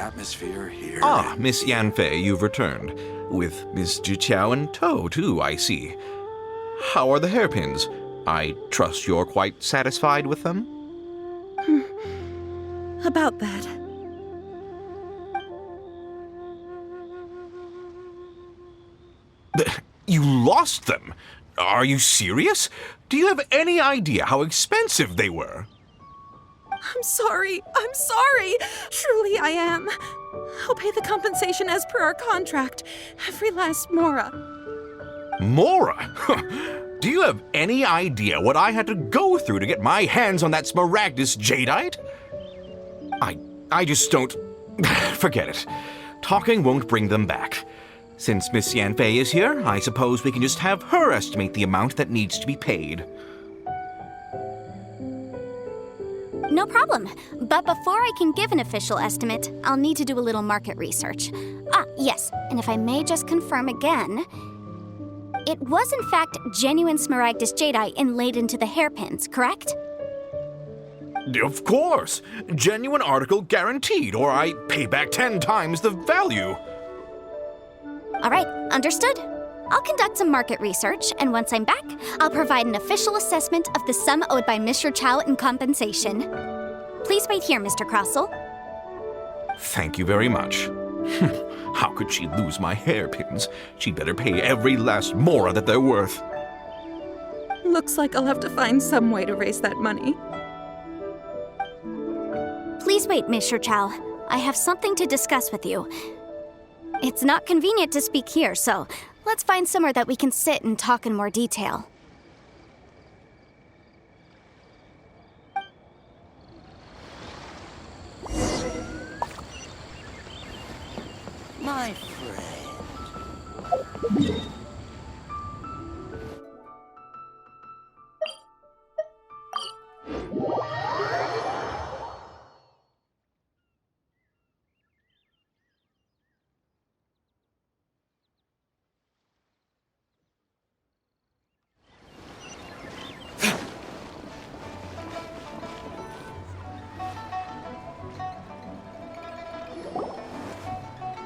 atmosphere here. Ah, Miss Yanfei, you've returned. With Miss Jiqiao in tow, too, I see. How are the hairpins? I trust you're quite satisfied with them? About that. You lost them? Are you serious? Do you have any idea how expensive they were? I'm sorry. Truly I am. I'll pay the compensation as per our contract. Every last mora. Mora? Do you have any idea what I had to go through to get my hands on that Smaragdus jadeite? I just don't... Forget it. Talking won't bring them back. Since Miss Yanfei is here, I suppose we can just have her estimate the amount that needs to be paid. No problem. But before I can give an official estimate, I'll need to do a little market research. Ah, yes, and if I may just confirm again, it was in fact genuine Smaragdus jadeite inlaid into the hairpins, correct? Of course! Genuine article guaranteed, or I pay back 10 times the value. All right, understood. I'll conduct some market research, and once I'm back, I'll provide an official assessment of the sum owed by Mr. Chow in compensation. Please wait here, Mr. Crossell. Thank you very much. How could she lose my hairpins? She'd better pay every last mora that they're worth. Looks like I'll have to find some way to raise that money. Please wait, Mr. Chow. I have something to discuss with you. It's not convenient to speak here, so let's find somewhere that we can sit and talk in more detail. My friend.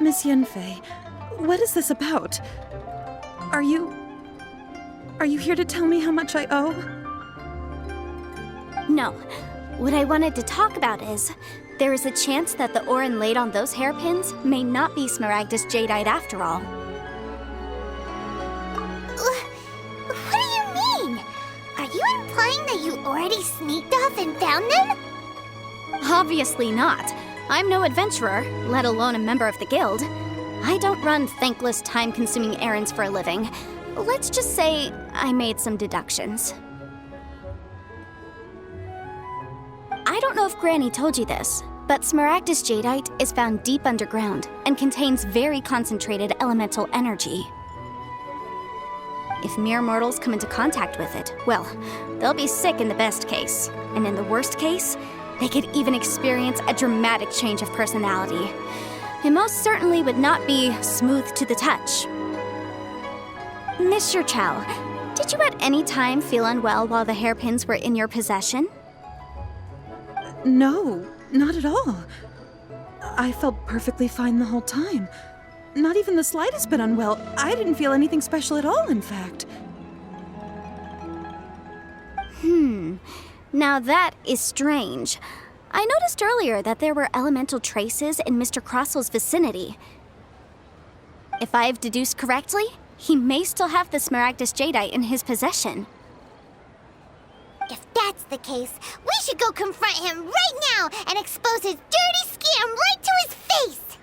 Miss Yanfei, what is this about? Are you here to tell me how much I owe? No. What I wanted to talk about is, there is a chance that the ore inlaid on those hairpins may not be Smaragdus jadeite after all. What do you mean? Are you implying that you already sneaked off and found them? Obviously not. I'm no adventurer, let alone a member of the guild. I don't run thankless, time-consuming errands for a living. Let's just say I made some deductions. I don't know if Granny told you this, but Smaragdus jadeite is found deep underground and contains very concentrated elemental energy. If mere mortals come into contact with it, well, they'll be sick in the best case, and in the worst case, they could even experience a dramatic change of personality. It most certainly would not be smooth to the touch. Mr. Chow, did you at any time feel unwell while the hairpins were in your possession? No, not at all. I felt perfectly fine the whole time. Not even the slightest bit unwell. I didn't feel anything special at all, in fact. Now that is strange. I noticed earlier that there were elemental traces in Mr. Crossell's vicinity. If I've deduced correctly, he may still have the Smaragdus jadeite in his possession. If that's the case, we should go confront him right now and expose his dirty scam right to his face!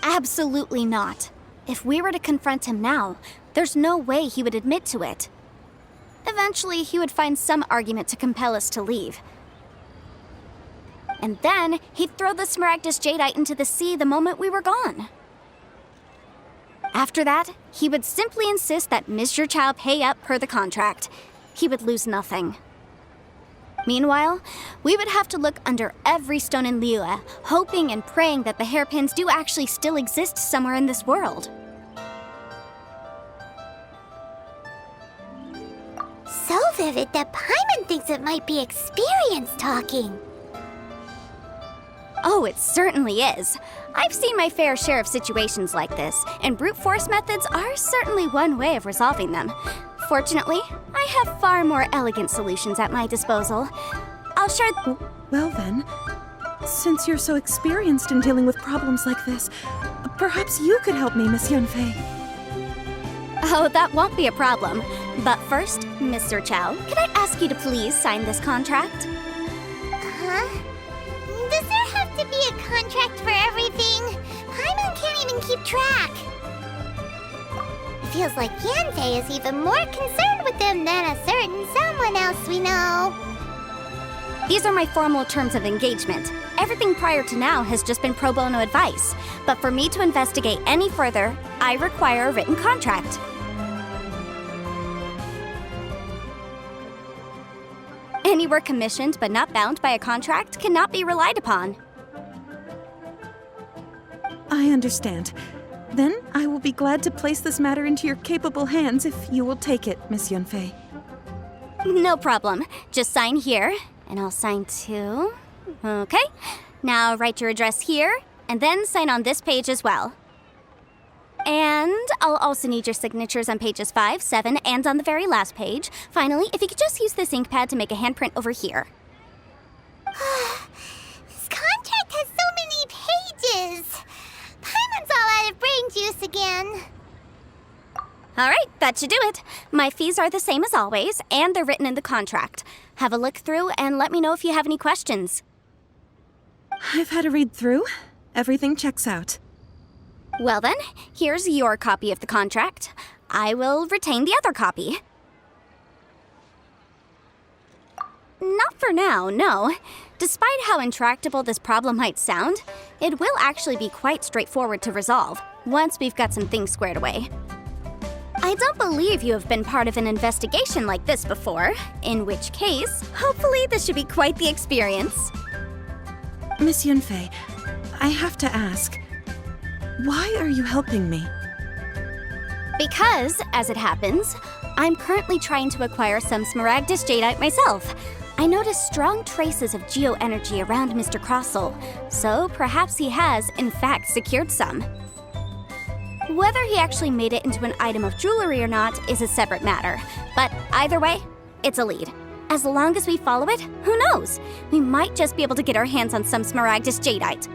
Absolutely not. If we were to confront him now, there's no way he would admit to it. Eventually, he would find some argument to compel us to leave. And then, he'd throw the Smaragdus jadeite into the sea the moment we were gone. After that, he would simply insist that Mr. Chow pay up per the contract. He would lose nothing. Meanwhile, we would have to look under every stone in Liyue, hoping and praying that the hairpins do actually still exist somewhere in this world. So vivid that Paimon thinks it might be experience talking. Oh, it certainly is. I've seen my fair share of situations like this, and brute force methods are certainly one way of resolving them. Fortunately, I have far more elegant solutions at my disposal. I'll share... Well then, since you're so experienced in dealing with problems like this, perhaps you could help me, Miss Yunfei. Oh, that won't be a problem. But first, Mr. Chow, could I ask you to please sign this contract? Huh? Does there have to be a contract for everything? Paimon can't even keep track. It feels like Yanfei is even more concerned with them than a certain someone else we know. These are my formal terms of engagement. Everything prior to now has just been pro bono advice. But for me to investigate any further, I require a written contract. Any work commissioned but not bound by a contract cannot be relied upon. I understand. Then I will be glad to place this matter into your capable hands if you will take it, Miss Yunfei. No problem. Just sign here, and I'll sign too. Okay. Now write your address here, and then sign on this page as well. And I'll also need your signatures on pages 5, 7, and on the very last page. Finally, if you could just use this ink pad to make a handprint over here. This contract has so many pages. Paimon's all out of brain juice again. All right, that should do it. My fees are the same as always, and they're written in the contract. Have a look through and let me know if you have any questions. I've had a read through. Everything checks out. Well then, here's your copy of the contract. I will retain the other copy. Not for now, no. Despite how intractable this problem might sound, it will actually be quite straightforward to resolve, once we've got some things squared away. I don't believe you have been part of an investigation like this before, in which case, hopefully this should be quite the experience. Miss Yunfei, I have to ask, why are you helping me? Because, as it happens, I'm currently trying to acquire some Smaragdus Jadeite myself. I noticed strong traces of geoenergy around Mr. Crossel, so perhaps he has, in fact, secured some. Whether he actually made it into an item of jewelry or not is a separate matter, but either way, it's a lead. As long as we follow it, who knows? We might just be able to get our hands on some Smaragdus Jadeite.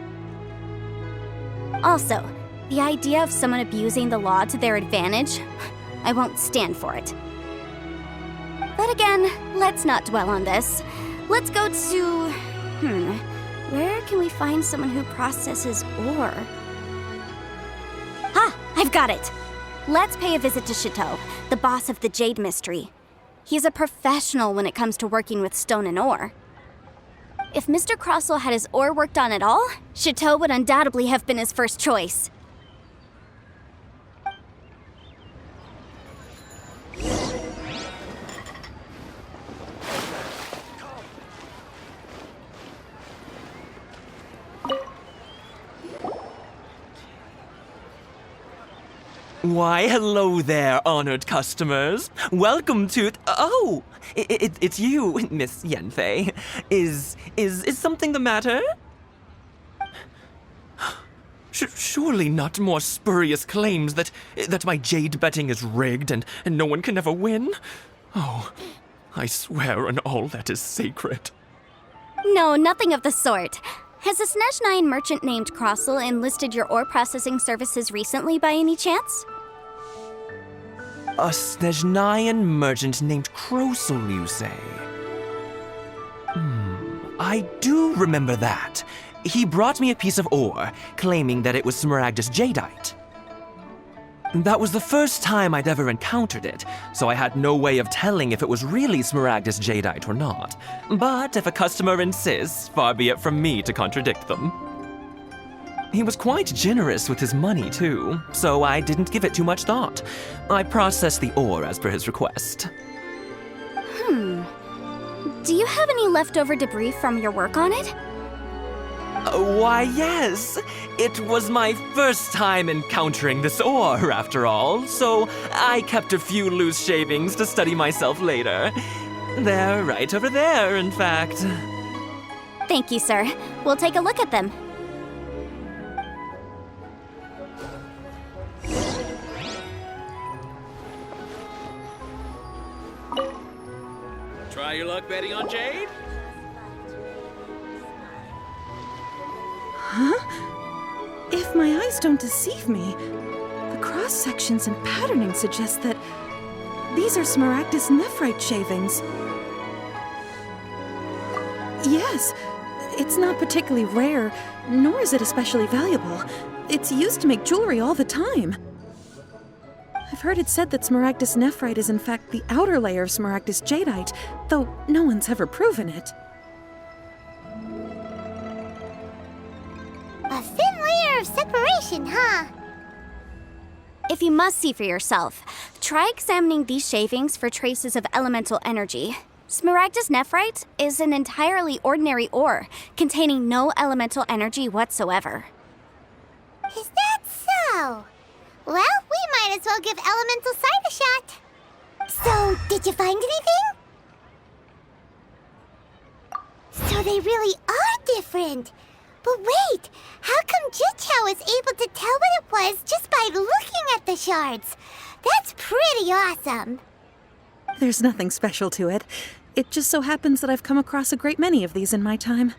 Also, the idea of someone abusing the law to their advantage, I won't stand for it. But again, let's not dwell on this. Let's go to... where can we find someone who processes ore? Ah, I've got it! Let's pay a visit to Chateau, the boss of the Jade Mystery. He's a professional when it comes to working with stone and ore. If Mr. Crossel had his ore worked on at all, Chateau would undoubtedly have been his first choice. Why, hello there, honored customers. Welcome to... Oh, it's you, Miss Yanfei. Is something the matter? Surely not more spurious claims that my jade betting is rigged and no one can ever win? Oh, I swear on all that is sacred. No, nothing of the sort. Has a Snezhnine merchant named Crossel enlisted your ore processing services recently by any chance? A Snezhnine merchant named Crossel, you say? I do remember that. He brought me a piece of ore, claiming that it was Smaragdus Jadeite. That was the first time I'd ever encountered it, so I had no way of telling if it was really Smaragdus Jadeite or not. But if a customer insists, far be it from me to contradict them. He was quite generous with his money, too, so I didn't give it too much thought. I processed the ore as per his request. Do you have any leftover debris from your work on it? Why, yes. It was my first time encountering this ore, after all, so I kept a few loose shavings to study myself later. They're right over there, in fact. Thank you, sir. We'll take a look at them. Try your luck betting on Jade? If my eyes don't deceive me, the cross sections and patterning suggest that these are Smaragdus nephrite shavings. Yes, it's not particularly rare, nor is it especially valuable. It's used to make jewelry all the time. I've heard it said that Smaragdus nephrite is in fact the outer layer of Smaragdus jadeite, though no one's ever proven it. A thin layer of separation, huh? If you must see for yourself, try examining these shavings for traces of elemental energy. Smaragdus nephrite is an entirely ordinary ore, containing no elemental energy whatsoever. Is that so? Well, we might as well give elemental sight a shot. So, did you find anything? So they really are different. But wait, how come Jichao was able to tell what it was just by looking at the shards? That's pretty awesome. There's nothing special to it. It just so happens that I've come across a great many of these in my time.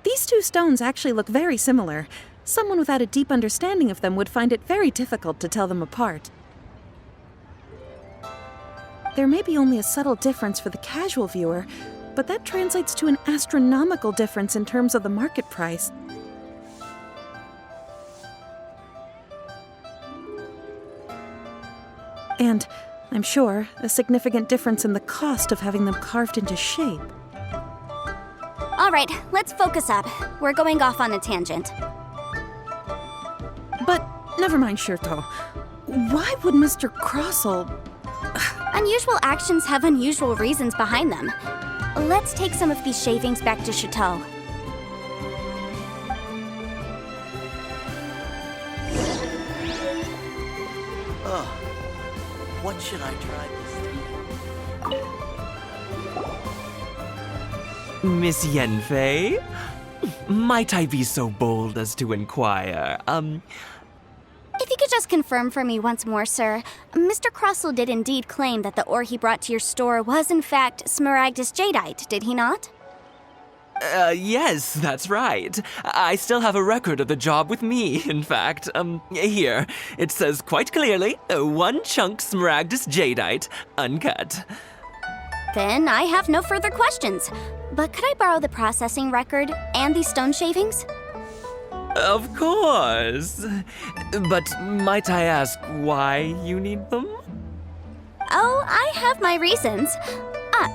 These two stones actually look very similar. Someone without a deep understanding of them would find it very difficult to tell them apart. There may be only a subtle difference for the casual viewer, but that translates to an astronomical difference in terms of the market price. And, I'm sure, a significant difference in the cost of having them carved into shape. All right, let's focus up. We're going off on a tangent. But, never mind, Shirto. Why would Mr. Crossell... Unusual actions have unusual reasons behind them. Let's take some of these shavings back to Chateau. What should I try this time? Miss Yanfei? Might I be so bold as to inquire, If you could just confirm for me once more, sir. Mr. Crossell did indeed claim that the ore he brought to your store was in fact Smaragdus jadeite, did he not? yes, that's right. I still have a record of the job with me, in fact. Here. It says quite clearly, 1 chunk Smaragdus jadeite, uncut. Then I have no further questions. But could I borrow the processing record and these stone shavings? Of course. But might I ask why you need them? Oh, I have my reasons.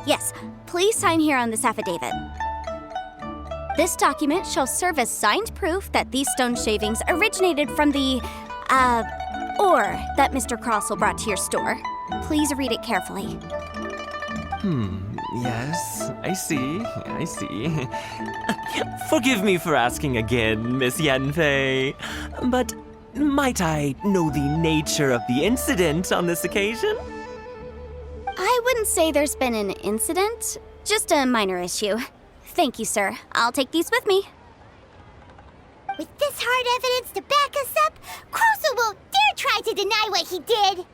Yes. Please sign here on this affidavit. This document shall serve as signed proof that these stone shavings originated from the, ore that Mr. Crossell brought to your store. Please read it carefully. Yes, I see. Forgive me for asking again, Miss Yanfei. But might I know the nature of the incident on this occasion? I wouldn't say there's been an incident, just a minor issue. Thank you, sir. I'll take these with me. With this hard evidence to back us up, Crossell won't dare try to deny what he did.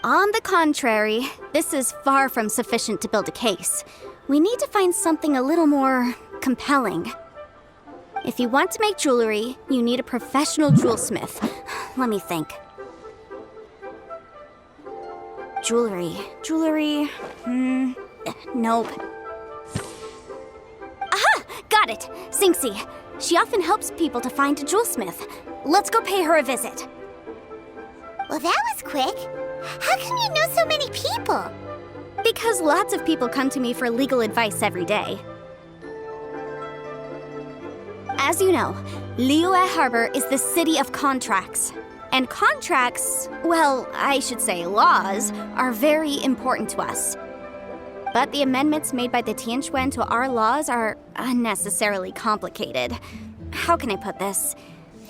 On the contrary, this is far from sufficient to build a case. We need to find something a little more compelling. If you want to make jewelry, you need a professional jewelsmith. Let me think. Jewelry. Nope. Aha! Got it! Xingxi. She often helps people to find a jewelsmith. Let's go pay her a visit. Well, that was quick. How come you know so many people? Because lots of people come to me for legal advice every day. As you know, Liyue Harbor is the city of contracts. And contracts, well, I should say laws, are very important to us. But the amendments made by the Tianquan to our laws are unnecessarily complicated. How can I put this?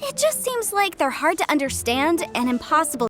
It just seems like they're hard to understand and impossible